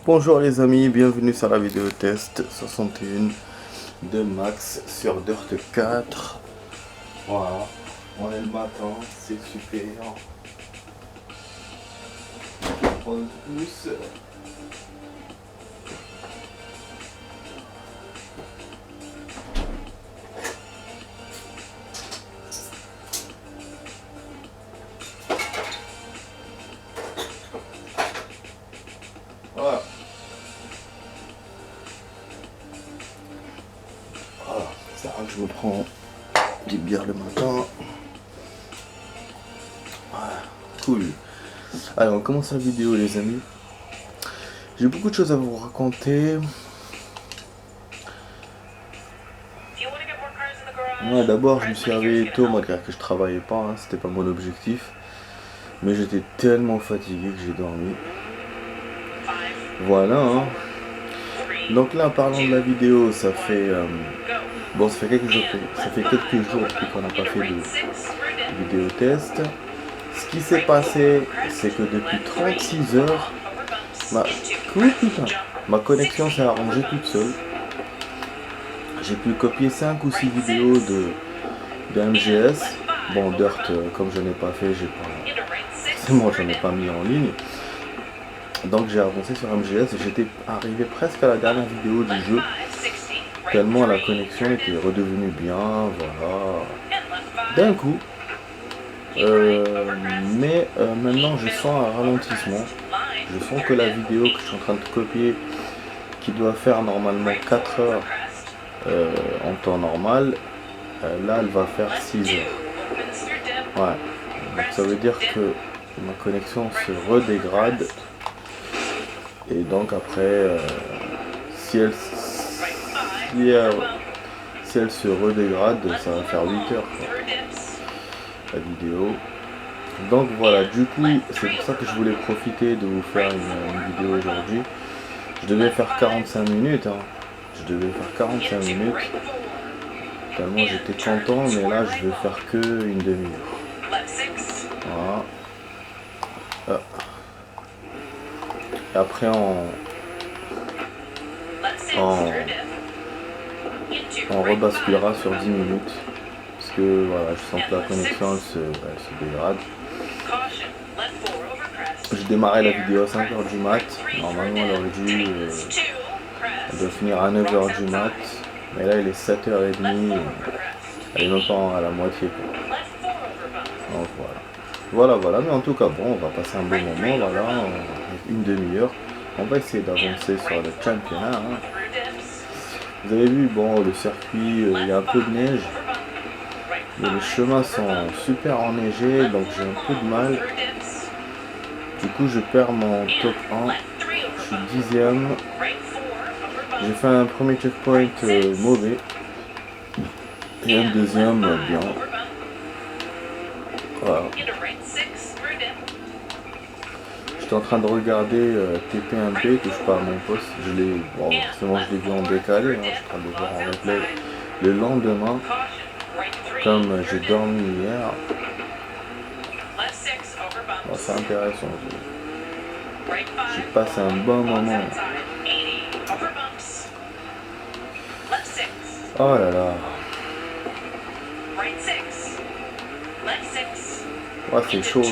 Bonjour les amis, bienvenue sur la vidéo test 61 de Max sur Dirt 4. Voilà, on est le matin, c'est super. On le pousse. Voilà. Voilà, c'est rare que je me prends des bières le matin. Voilà, cool. Allez, on commence la vidéo les amis. J'ai beaucoup de choses à vous raconter. Ouais, d'abord je me suis réveillé tôt malgré que je travaillais pas, hein, c'était pas mon objectif. Mais j'étais tellement fatigué que j'ai dormi. Voilà. Hein. Donc là, en parlant de la vidéo, ça fait quelques jours depuis qu'on n'a pas fait de vidéo test. Ce qui s'est passé, c'est que depuis 36 heures, ma connexion s'est arrangée toute seule. J'ai pu copier 5 ou 6 vidéos de MGS. Bon, Dirt, comme je n'ai pas fait, j'en ai pas mis en ligne. Donc j'ai avancé sur MGS et j'étais arrivé presque à la dernière vidéo du jeu. Tellement la connexion était redevenue bien, voilà. D'un coup. Maintenant je sens un ralentissement. Je sens que la vidéo que je suis en train de copier, qui doit faire normalement 4 heures en temps normal, là elle va faire 6 heures. Ouais. Donc ça veut dire que ma connexion se redégrade. Et donc après, si elle se redégrade, ça va faire 8 heures quoi, la vidéo. Donc voilà, du coup, c'est pour ça que je voulais profiter de vous faire une vidéo aujourd'hui. Je devais faire 45 minutes, hein. Je devais faire 45 minutes. Tellement j'étais content, mais là je vais faire que une demi-heure. Voilà. Et après on rebasculera sur 10 minutes. Parce que voilà, je sens que la connexion elle se dégrade. J'ai démarré la vidéo à 5h du mat. Normalement elle doit finir à 9h du mat. Mais là il est 7h30. Elle est même pas à la moitié quoi. Donc voilà. Mais en tout cas bon, on va passer un bon moment, voilà, une demi-heure. On va essayer d'avancer sur le championnat. Hein. Vous avez vu, bon, le circuit, il y a un peu de neige. Mais les chemins sont super enneigés, donc j'ai un peu de mal. Du coup, je perds mon top 1. Je suis 10ème. J'ai fait un premier checkpoint mauvais. Et un deuxième bien. Voilà. J'étais en train de regarder TP1P, touche pas à mon poste. Forcément je l'ai vu en décalé, hein. Je suis en train de le voir en replay le lendemain. Comme j'ai dormi hier. Bon, c'est intéressant. J'ai passé un bon moment. Oh là là. Ouais, c'est chaud.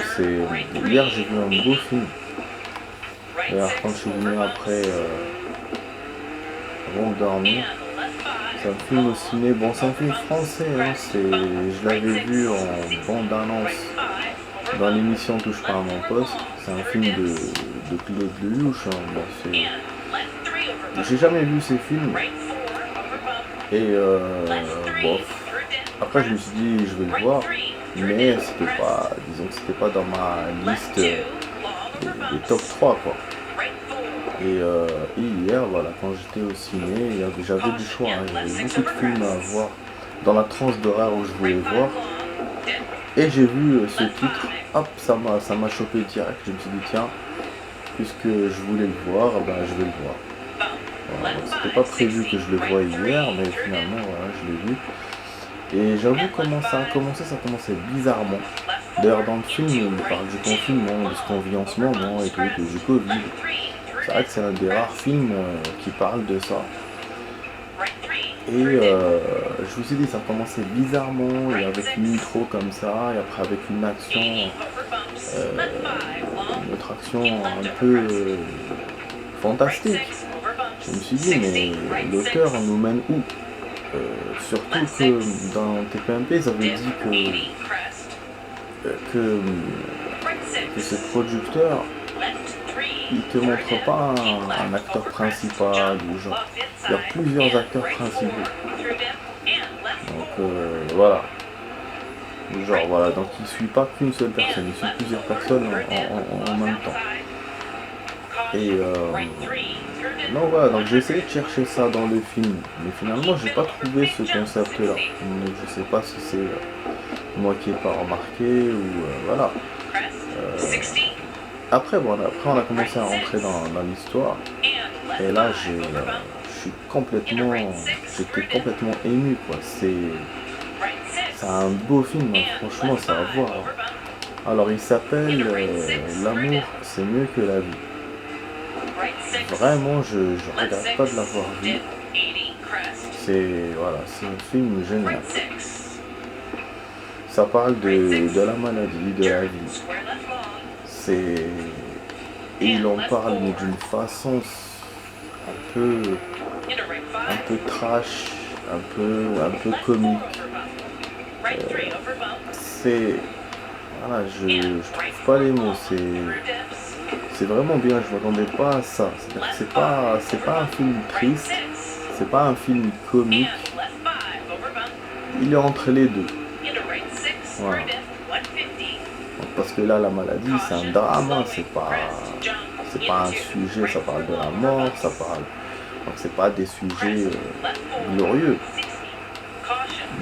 Hier j'ai vu un beau film. D'ailleurs quand je suis venu après avant de dormir. C'est un film au ciné, bon c'est un film français, hein. Je l'avais vu en bande-annonce dans l'émission Touche pas à mon poste. C'est un film de Claude Lelouch, hein. Bon, j'ai jamais vu ces films. Et après je me suis dit je vais le voir, mais c'était pas dans ma liste des top 3 quoi. Et hier, voilà, quand j'étais au ciné, j'avais du choix, hein. J'avais beaucoup de films à voir dans la tranche d'horaire où je voulais voir. Et j'ai vu ce titre, hop, ça m'a chopé direct. Je me suis dit, tiens, puisque je voulais le voir, ben, je vais le voir. Voilà, c'était pas prévu que je le voie hier, mais finalement, voilà, je l'ai vu. Et j'avoue, comment ça a commencé, ça commençait bizarrement. D'ailleurs, dans le film, il parle du confinement, de ce qu'on vit en ce moment, et tout, du Covid. c'est vrai que c'est un des rares films qui parle de ça. Et je vous ai dit, ça commençait bizarrement, et avec une intro comme ça, et après avec une action, une autre action un peu fantastique. Je me suis dit, mais l'auteur nous mène où? Surtout que dans TPMP, ils avaient dit que ce producteur, il te montre pas un acteur principal ou genre, il y a plusieurs acteurs principaux. Donc voilà. Genre voilà, donc il suit pas qu'une seule personne, il suit plusieurs personnes en même temps. Et non voilà, donc j'ai essayé de chercher ça dans le film, mais finalement j'ai pas trouvé ce concept là. Je sais pas si c'est moi qui ai pas remarqué ou voilà. Après bon, après on a commencé à rentrer dans l'histoire, et là j'étais complètement ému quoi. C'est un beau film, hein. Franchement c'est à voir. Hein. Alors il s'appelle L'amour c'est mieux que la vie. Vraiment je regrette pas de l'avoir vu. C'est un film génial. Ça parle de la maladie, de la vie. Et il en parle mais d'une façon un peu trash, un peu comique. Voilà, je trouve pas les mots, c'est vraiment bien, je m'attendais pas à ça. C'est pas un film triste, c'est pas un film comique, il est entre les deux. Voilà. Parce que là, la maladie, c'est un drame, hein. C'est pas un sujet, ça parle de la mort, donc c'est pas des sujets glorieux.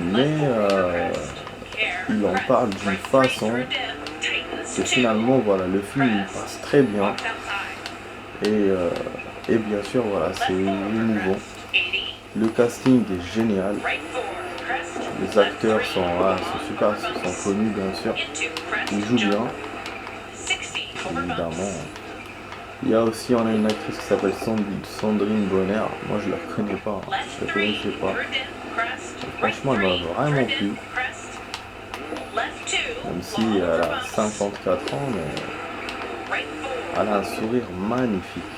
Mais il en parle d'une façon que finalement, voilà, le film il passe très bien. Et bien sûr, voilà, c'est émouvant. Le casting est génial. Les acteurs sont super, ils sont connus bien sûr. Ils jouent bien, évidemment. Il y a aussi, on a une actrice qui s'appelle Sandrine Bonner. Moi je la connais pas, je la connaissais pas. Et franchement elle m'a vraiment plu. Même si elle a 54 ans, mais elle a un sourire magnifique.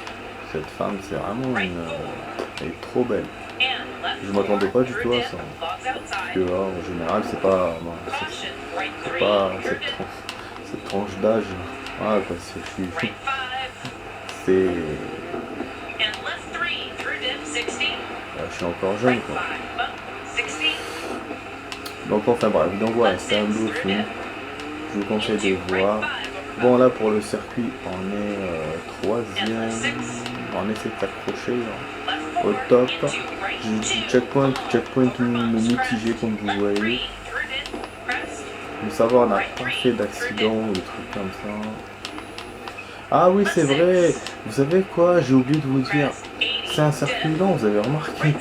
Cette femme, c'est vraiment elle est trop belle. Je m'attendais pas du tout à ça. Parce que en général, c'est pas cette tranche d'âge. Voilà quoi, je suis encore jeune quoi. Donc enfin bref, donc voilà, c'est un beau film. Je vous conseille de voir. Bon là pour le circuit, on est troisième. On essaie de s'accrocher au top. Checkpoint mitigé comme vous voyez. Mais ça va, on n'a pas fait d'accident ou des trucs comme ça. Ah oui c'est vrai, vous savez quoi, j'ai oublié de vous dire. C'est un circuit lent, vous avez remarqué.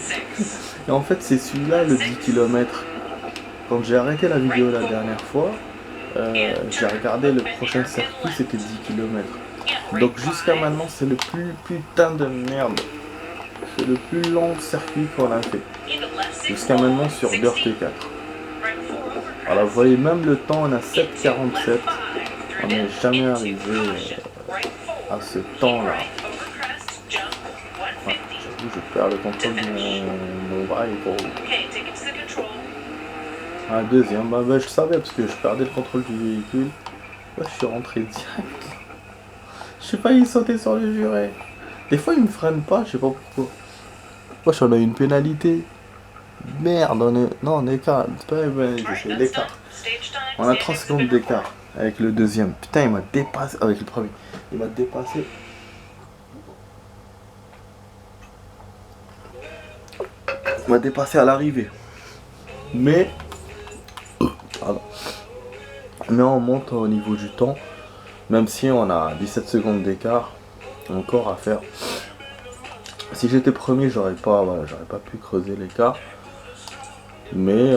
Et en fait c'est celui-là le 10 km. Quand j'ai arrêté la vidéo la dernière fois, j'ai regardé le prochain circuit, c'était 10 km. Donc jusqu'à maintenant c'est le plus putain de merde. C'est le plus long circuit qu'on a fait. Jusqu'à maintenant sur Dirt 4. Alors vous voyez même le temps, on a 7,47. On n'est jamais arrivé à ce temps là. Ouais, j'avoue je perds le contrôle de mon bras épaule. Un deuxième, bah, je savais parce que je perdais le contrôle du véhicule. Ouais, je suis rentré direct. J'ai failli sauter sur le juré. Des fois il me freine pas, je sais pas pourquoi. Moi j'en ai une pénalité. Merde, on est écart. C'est pas une pénalité, c'est l'écart. On a 30 secondes d'écart avec le deuxième. Putain, il m'a dépassé. Avec le premier. Il m'a dépassé. Il m'a dépassé à l'arrivée. Mais. Pardon. Mais on monte au niveau du temps. Même si on a 17 secondes d'écart. Encore à faire. Si j'étais premier, j'aurais pas pu creuser l'écart. Mais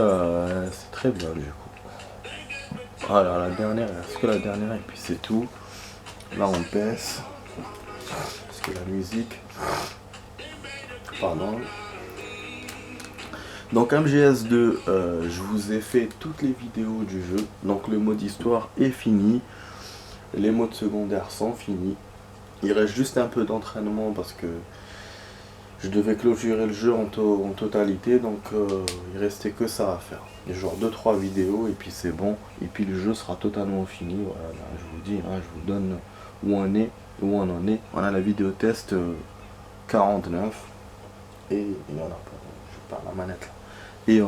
c'est très bien du coup. Alors la dernière, il reste que la dernière et puis c'est tout. Là on baisse. Parce que la musique. Pardon. Donc MGS2, je vous ai fait toutes les vidéos du jeu. Donc le mode histoire est fini. Les modes secondaires sont finis. Il reste juste un peu d'entraînement parce que je devais clôturer le jeu en totalité. Donc il restait que ça à faire. Genre 2-3 vidéos et puis c'est bon. Et puis le jeu sera totalement fini. Voilà, je vous dis, hein, je vous donne où on est, où on en est. On a la vidéo test 49. Et il y en a pas. Je parle la manette là. Et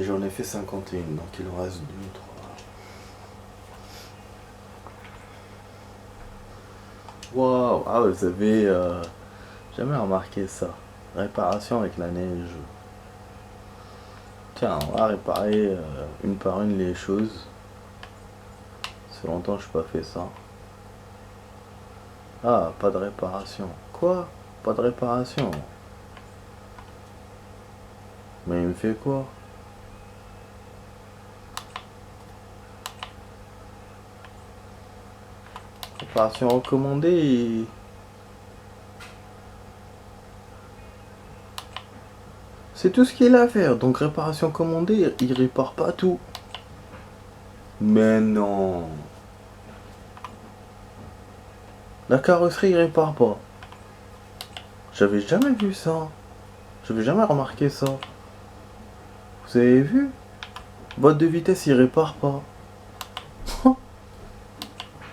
j'en ai fait 51, donc il en reste 2 ou 3. Waouh, ah vous avez jamais remarqué ça. Réparation avec la neige. Tiens, on va réparer une par une les choses. Ça fait longtemps que je n'ai pas fait ça. Ah, pas de réparation. Quoi? Pas de réparation. Mais il me fait quoi? Réparation recommandée. C'est tout ce qu'il a à faire. Donc réparation commandée, il répare pas tout. Mais non. La carrosserie, il répare pas. J'avais jamais vu ça. J'avais jamais remarqué ça. Vous avez vu? Boîte de vitesse, il répare pas.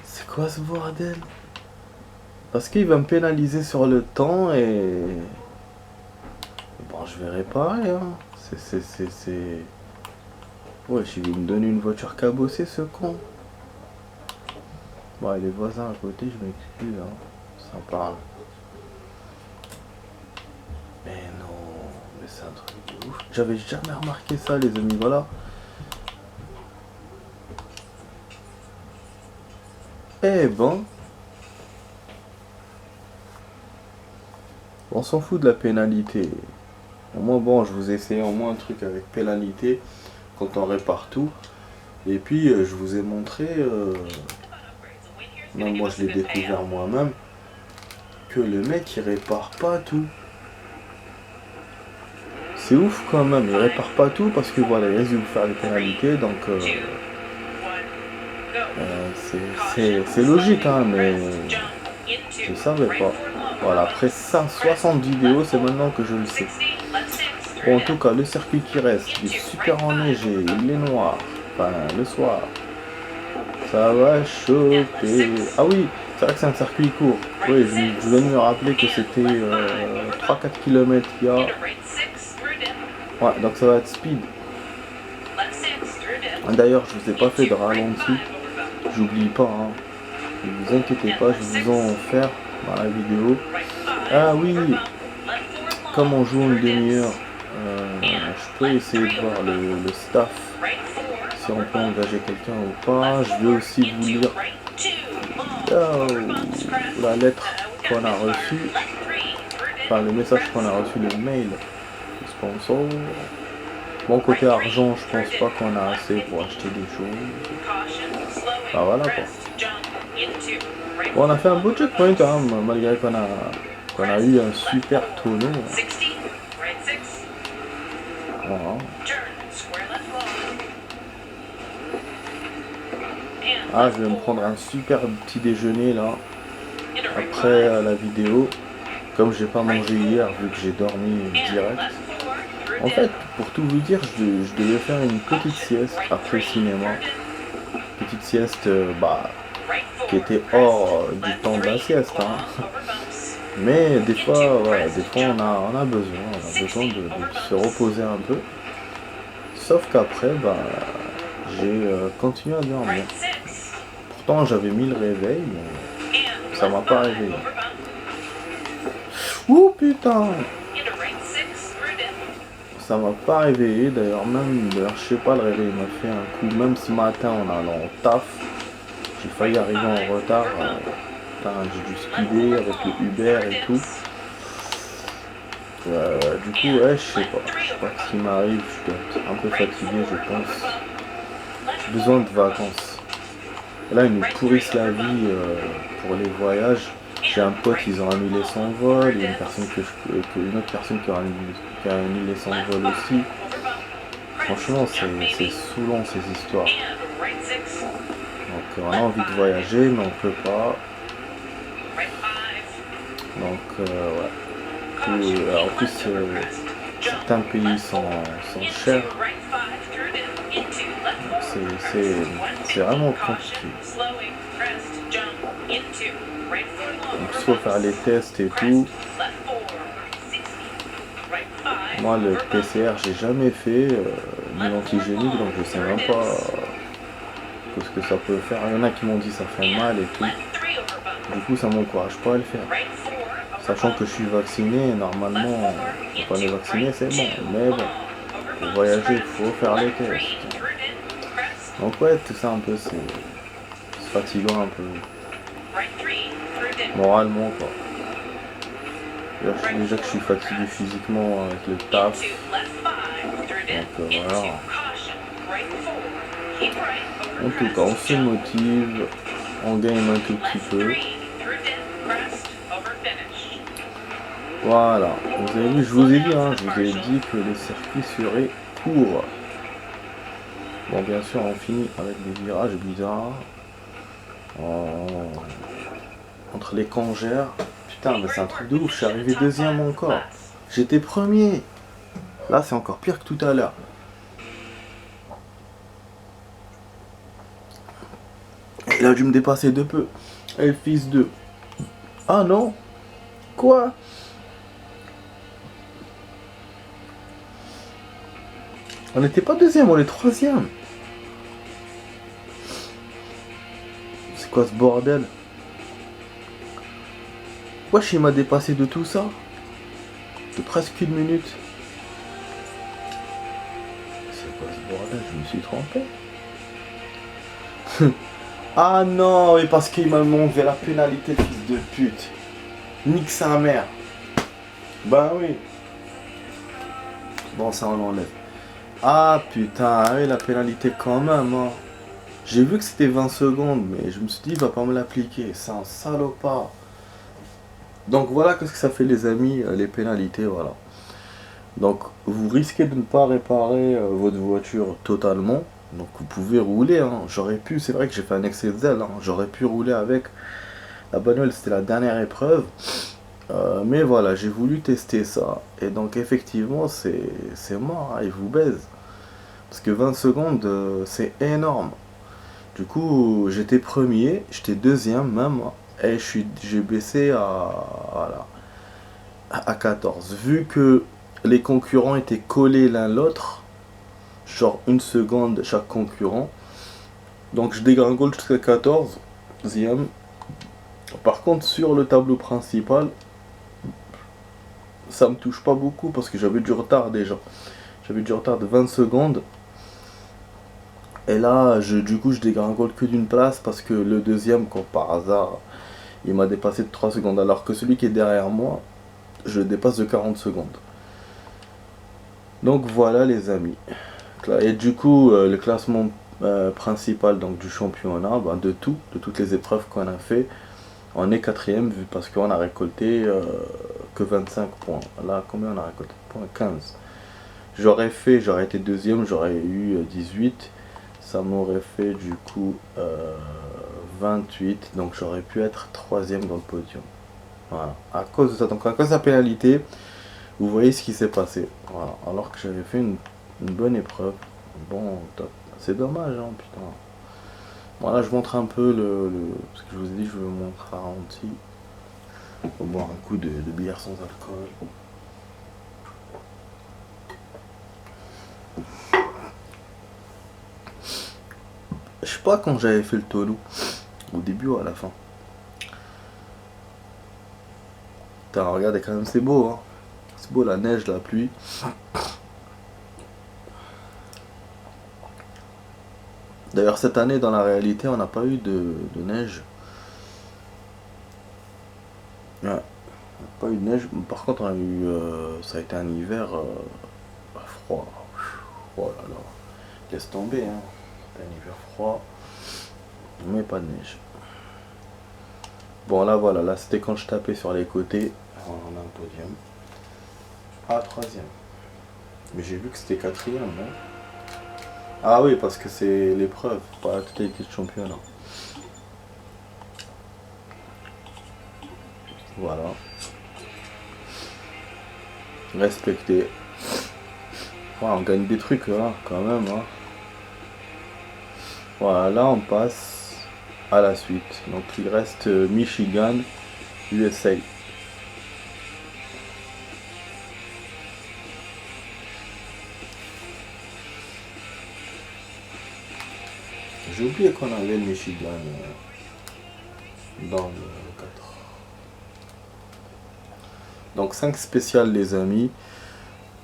C'est quoi ce bordel? Parce qu'il va me pénaliser sur le temps et... Bon, je vais réparer, hein. Ouais, il va me donner une voiture cabossée, ce con. Bon, et les voisins à côté, je m'excuse, hein. Ça parle. Mais non, mais c'est un truc de ouf. J'avais jamais remarqué ça, les amis, voilà. Eh ben... On s'en fout de la pénalité. Au moins, bon, je vous ai essayé au moins un truc avec pénalité, quand on répare tout. Et puis, je vous ai montré, même moi je l'ai découvert moi-même, que le mec, il répare pas tout. C'est ouf quand même, il répare pas tout parce que voilà, il risque de vous faire des pénalités, donc c'est logique, hein, mais je savais pas. Voilà, après 160 vidéos, c'est maintenant que je le sais. Bon, en tout cas, le circuit qui reste, il est super enneigé, il est noir, enfin, le soir. Ça va choper. Ah oui, c'est vrai que c'est un circuit court. Oui, je viens de me rappeler que c'était 3-4 km il y a. Ouais, donc ça va être speed. D'ailleurs, je vous ai pas fait de ralenti. J'oublie pas, hein. Ne vous inquiétez pas, je vais vous en faire dans la vidéo. Ah oui, comme on joue une demi-heure, je peux essayer de voir le staff, si on peut engager quelqu'un ou pas. Je vais aussi vous lire la lettre qu'on a reçue, enfin le message qu'on a reçu, le mail du sponsor. Bon, côté argent, je pense pas qu'on a assez pour acheter des choses. Ah voilà quoi. Bon, on a fait un beau checkpoint, hein, malgré qu'on a eu un super tonneau. Voilà. Ah, je vais me prendre un super petit déjeuner là, après la vidéo. Comme j'ai pas mangé hier, vu que j'ai dormi direct. En fait, pour tout vous dire, je devais faire une petite sieste après le cinéma. Petite sieste, qui était hors du temps de la sieste, hein. Mais des fois, voilà, on a besoin de se reposer un peu. Sauf qu'après, j'ai continué à dormir. Pourtant, j'avais mis le réveil, mais ça m'a pas réveillé. Ouh putain! Ça m'a pas réveillé, d'ailleurs, je sais pas, le réveil m'a fait un coup. Même ce matin, en allant au taf, j'ai failli arriver en retard. J'ai dû speeder avec le Uber et tout. Du coup, ouais, je sais pas ce qui m'arrive. Je dois être un peu fatigué, je pense. J'ai besoin de vacances. Là, ils nous pourrissent la vie pour les voyages. J'ai un pote, ils ont annulé son vol, il y a une autre personne qui a annulé son vol aussi. Franchement, c'est saoulant ces histoires. Donc on a envie de voyager, mais on peut pas. Donc ouais. En plus, certains pays sont chers. C'est vraiment compliqué. Donc il faut faire les tests et tout. Moi le PCR j'ai jamais fait, ni l'antigénique, donc je sais même pas ce que ça peut faire. Il y en a qui m'ont dit ça fait mal et tout. Du coup ça m'encourage pas à le faire. Sachant que je suis vacciné, normalement quand on est vacciné c'est bon. Mais bon, pour voyager il faut faire les tests. Donc ouais, tout ça un peu c'est fatigant un peu. Moralement quoi. Déjà que je suis fatigué physiquement avec le taf. Donc voilà. En tout cas, on se motive, on gagne un tout petit peu. Voilà. Vous avez vu, je vous ai dit que les circuits seraient courts. Bon, bien sûr, on finit avec des virages bizarres. Entre les congères. Putain, mais c'est un truc de ouf, je suis arrivé deuxième encore. J'étais premier. Là, c'est encore pire que tout à l'heure. Il a dû me dépasser de peu. Et fils de... Ah non. Quoi? On n'était pas deuxième, on est troisième. C'est quoi ce bordel? Wesh, il m'a dépassé de tout ça. De presque une minute. C'est quoi ce bordel? Je me suis trompé. Ah non, mais parce qu'il m'a montré la pénalité, fils de pute. Nique sa mère. Bah oui. Bon, ça on enlève. Ah putain, oui, la pénalité quand même. Hein. J'ai vu que c'était 20 secondes, mais je me suis dit, il va pas me l'appliquer. C'est un salopard. Donc voilà qu'est-ce que ça fait les amis, les pénalités, voilà. Donc vous risquez de ne pas réparer votre voiture totalement. Donc vous pouvez rouler, hein. J'aurais pu, c'est vrai que j'ai fait un excès de zèle, hein. J'aurais pu rouler avec. La bagnole c'était la dernière épreuve. Mais voilà, j'ai voulu tester ça. Et donc effectivement c'est mort, hein, il vous baise. Parce que 20 secondes c'est énorme. Du coup j'étais premier, j'étais deuxième même. Et j'ai baissé voilà, à 14. Vu que les concurrents étaient collés l'un l'autre, genre une seconde chaque concurrent. Donc je dégringole jusqu'à 14e. Par contre sur le tableau principal, ça me touche pas beaucoup parce que j'avais du retard déjà. J'avais du retard de 20 secondes. Et là, du coup, je dégringole que d'une place parce que le deuxième, comme par hasard, il m'a dépassé de 3 secondes. Alors que celui qui est derrière moi, je dépasse de 40 secondes. Donc voilà les amis. Et du coup, le classement principal donc, du championnat, de toutes les épreuves qu'on a fait, on est quatrième parce qu'on a récolté que 25 points. Là, combien on a récolté? 15. J'aurais été deuxième, j'aurais eu 18. Ça m'aurait fait du coup 28. Donc j'aurais pu être troisième dans le podium. Voilà. À cause de ça, donc à cause de la pénalité, vous voyez ce qui s'est passé. Voilà. Alors que j'avais fait une bonne épreuve. Bon, top. C'est dommage, hein, putain. Voilà, je montre un peu parce que je vous ai dit, je vous montre ralenti. On va boire un coup de bière sans alcool. Je sais pas quand j'avais fait le tonneau. Au début ou à la fin. Putain, regardez quand même, c'est beau, hein. C'est beau la neige, la pluie. D'ailleurs, cette année, dans la réalité, on n'a pas eu de neige. Ouais, on n'a pas eu de neige. Par contre, on a eu. Ça a été un hiver froid. Oh là là. Laisse tomber, hein. C'était un hiver froid. Mais pas de neige. Bon là voilà, là c'était quand je tapais sur les côtés. On a un podium. Ah, troisième. Mais j'ai vu que c'était quatrième, non? Ah oui, parce que c'est l'épreuve, pas la totalité de championnat. Voilà. Respecté. Ouais, on gagne des trucs là, quand même. Hein. Voilà, là on passe à la suite. Donc il reste Michigan, USA. J'ai oublié qu'on avait le Michigan dans le 4. Donc 5 spéciales les amis.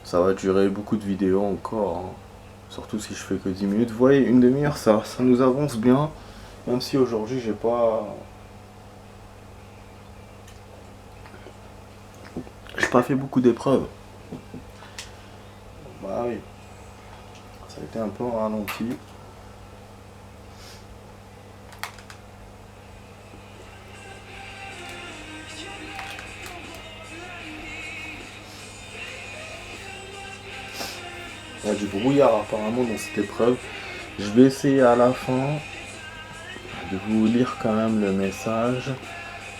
Ça va durer beaucoup de vidéos encore. Hein. Surtout si je fais que 10 minutes. Vous voyez, une demi-heure, ça nous avance bien. Même si aujourd'hui j'ai pas fait beaucoup d'épreuves. Bah oui. Ça a été un peu ralenti. Il y a du brouillard apparemment dans cette épreuve. Je vais essayer à la fin de vous lire quand même le message.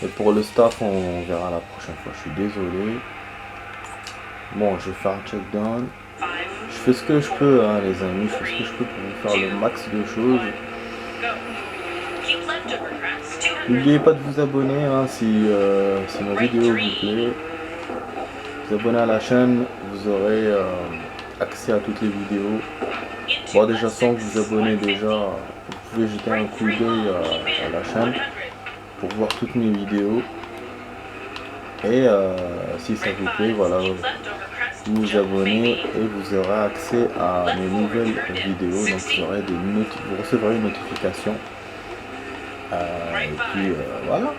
Et pour le staff, on verra la prochaine fois. Je suis désolé. Bon, je vais faire un check down. Je fais ce que je peux, hein, les amis. Je fais ce que je peux pour vous faire le max de choses. N'oubliez pas de vous abonner hein, si ma vidéo vous plaît. Vous abonnez à la chaîne, vous aurez accès à toutes les vidéos. Bon, déjà sans vous abonner déjà, vous pouvez jeter un coup d'œil à la chaîne pour voir toutes mes vidéos. Et si ça vous plaît, voilà, vous vous abonnez et vous aurez accès à mes nouvelles vidéos. Donc vous recevrez une notification. Et puis voilà,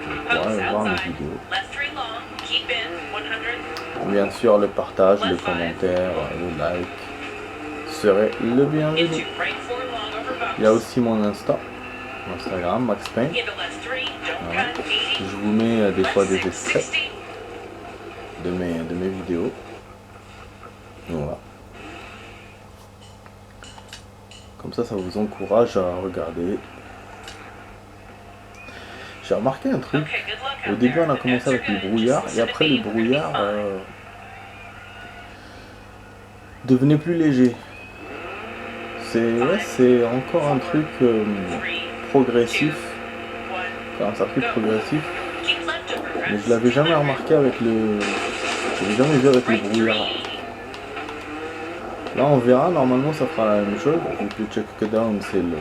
vous pourrez voir mes vidéos. Bien sûr, le partage, le commentaire, le like serait le bienvenu. Il y a aussi mon Instagram, Max Payne. Voilà. Je vous mets des fois des extraits de mes vidéos. Voilà. Comme ça vous encourage à regarder. J'ai remarqué un truc. Au début, on a commencé avec le brouillard, et après, le brouillard devenait plus léger. C'est encore un truc progressif, un circuit progressif. Mais je l'avais jamais remarqué avec le. Je l'avais jamais vu avec le brouillard. Là, on verra. Normalement, ça fera la même chose. Donc, le check down, c'est le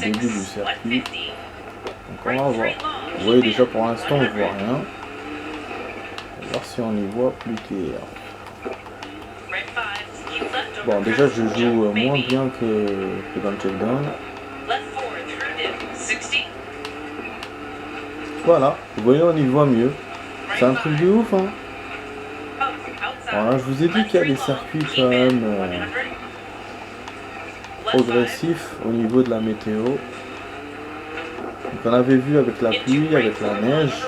début du circuit. Donc on va voir. Vous voyez déjà pour l'instant on ne voit rien. On va voir si on y voit plus clair. Bon déjà je joue moins bien que dans le checkdown. Voilà, vous voyez on y voit mieux. C'est un truc de ouf hein. Voilà, je vous ai dit qu'il y a des circuits quand même progressifs au niveau de la météo. Donc on avait vu avec la pluie, avec la neige,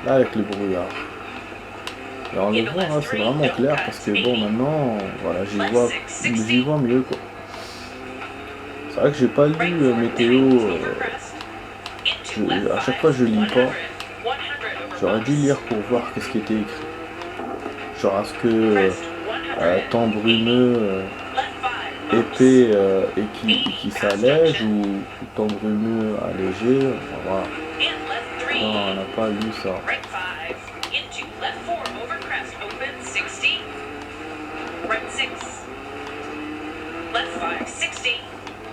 là avec le brouillard. Et on le voit, hein, c'est vraiment clair parce que bon maintenant, voilà, j'y vois mieux quoi. C'est vrai que j'ai pas lu météo, à chaque fois je lis pas. J'aurais dû lire pour voir qu'est-ce qui était écrit. Genre est-ce que temps brumeux épais et qui s'allège ou temps brumeux allégé, voilà. Non, on n'a pas lu ça.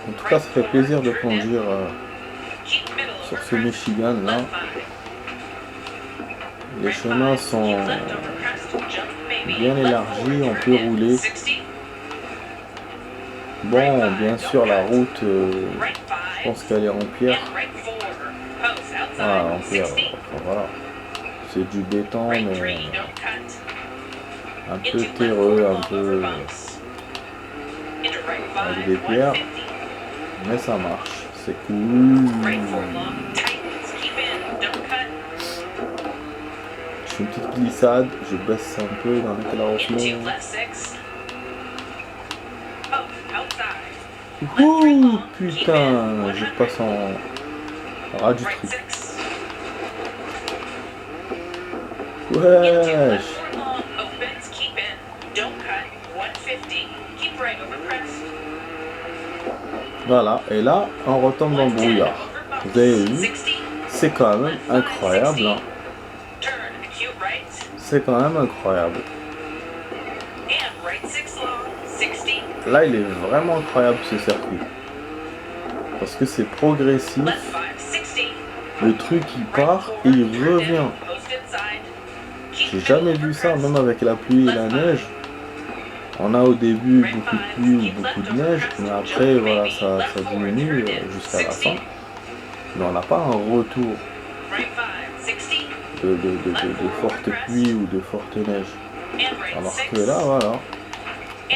En tout cas, ça fait plaisir de conduire sur ce Michigan là. Les chemins sont bien élargis, on peut rouler. Bon, bien sûr, la route, je pense qu'elle est en pierre. Ah, en pierre, enfin, voilà. C'est du béton, mais un peu terreux, un peu avec des pierres. Mais ça marche, c'est cool. fais une petite glissade, je baisse un peu dans l'éclaircissement. Ouh, putain, je passe en ras du truc. Wesh. Voilà, et là, on retombe dans le brouillard. Vous avez vu, c'est quand même incroyable. Hein. C'est quand même incroyable. Là, il est vraiment incroyable ce circuit. Parce que c'est progressif. Le truc, il part et il revient. J'ai jamais vu ça, même avec la pluie et la neige. On a au début beaucoup de pluie ou beaucoup de neige, mais après, voilà, ça diminue jusqu'à la fin. Mais on n'a pas un retour de forte pluie ou de forte neige. Alors que là, voilà,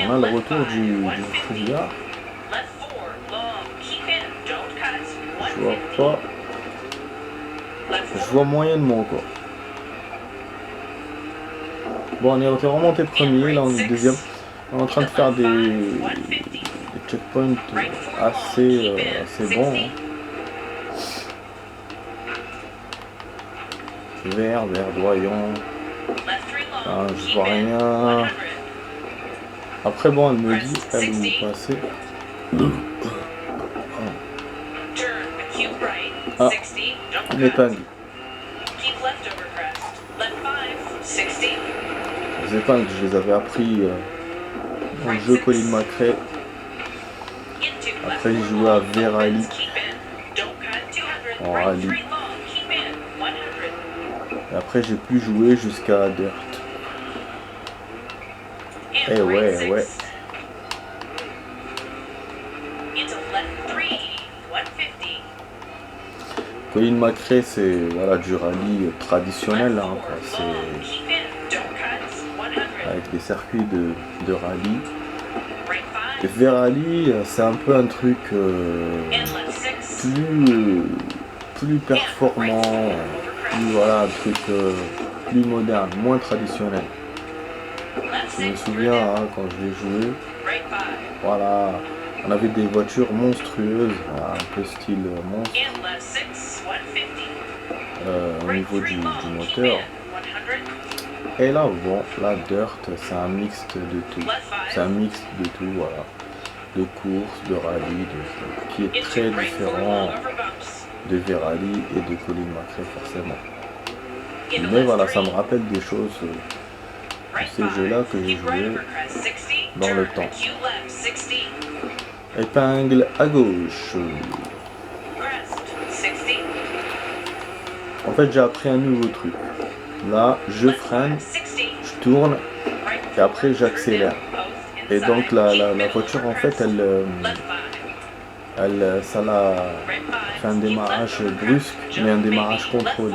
on a le retour du brouillard. Je vois pas. Je vois moyennement quoi. Bon, on est remonté premier, là on est deuxième. On est en train de faire des checkpoints assez bons. Hein. Verdoyant. Je vois rien. Après bon, elle me dit, elle vous passez. Ah, une épingle. Les épingles, je les avais appris dans le jeu Colin McRae. Après, j'ai joué à V-Rally. En rallye. Et après, j'ai pu jouer jusqu'à Dirt. Eh ouais. Colin McRae, c'est voilà, du rallye traditionnel, hein, quoi. C'est avec des circuits de rallye. Et V-Rally, c'est un peu un truc plus performant, plus voilà, un truc plus moderne, moins traditionnel. Je me souviens hein, quand je l'ai joué, voilà, on avait des voitures monstrueuses, voilà, un peu style monstre. Au niveau du moteur. Et là, bon, la Dirt, c'est un mixte de tout. C'est un mix de tout, voilà. De course, de rallye, qui est très différent de V-Rally et de Colin McRae, forcément. Mais voilà, ça me rappelle des choses de ces jeux-là que j'ai joué dans le temps. Épingle à gauche. En fait, j'ai appris un nouveau truc. Là, je freine, je tourne, et après j'accélère. Et donc la voiture, en fait, ça l'a fait un démarrage brusque, mais un démarrage contrôlé.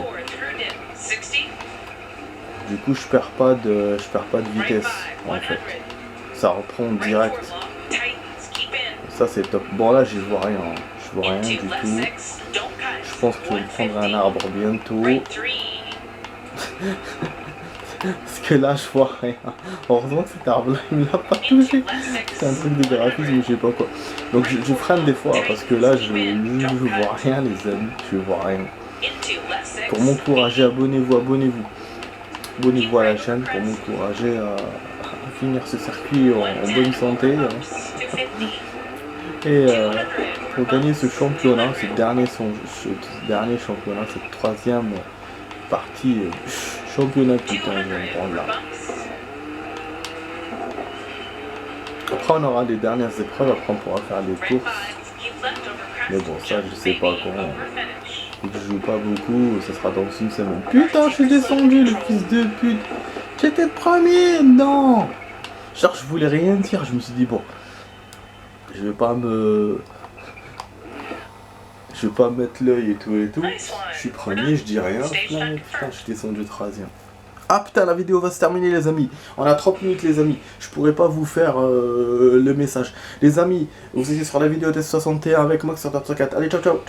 Du coup, je perds pas de vitesse, en fait. Ça reprend direct. Ça, c'est top. Bon, là, j'y vois rien. Je vois rien du tout. Je pense que je vais prendre un arbre bientôt. Parce que là je vois rien. Heureusement que cet arbre là il me l'a pas touché. C'est un truc de graphisme, je sais pas quoi. Donc je freine des fois parce que là je vois rien les amis. Je vois rien. Pour m'encourager, abonnez-vous. Abonnez-vous à la chaîne pour m'encourager à finir ce circuit en bonne santé. Et pour gagner ce championnat, ce dernier championnat, cette troisième partie championnat, putain, je vais me prendre là. Après on aura les dernières épreuves, après on pourra faire les courses. Mais bon, ça je sais pas quand. Je joue pas beaucoup, ça sera dans une semaine. Putain, je suis descendu, le fils de pute. J'étais le premier, non. Genre je voulais rien dire, je me suis dit bon, je vais pas mettre l'œil et tout. Je suis premier, je dis rien. Putain, je suis descendu 3ème. Ah putain, la vidéo va se terminer les amis. On a 30 minutes les amis. Je pourrais pas vous faire le message. Les amis, vous étiez sur la vidéo test 61 avec Max sur Top 4. Allez, ciao.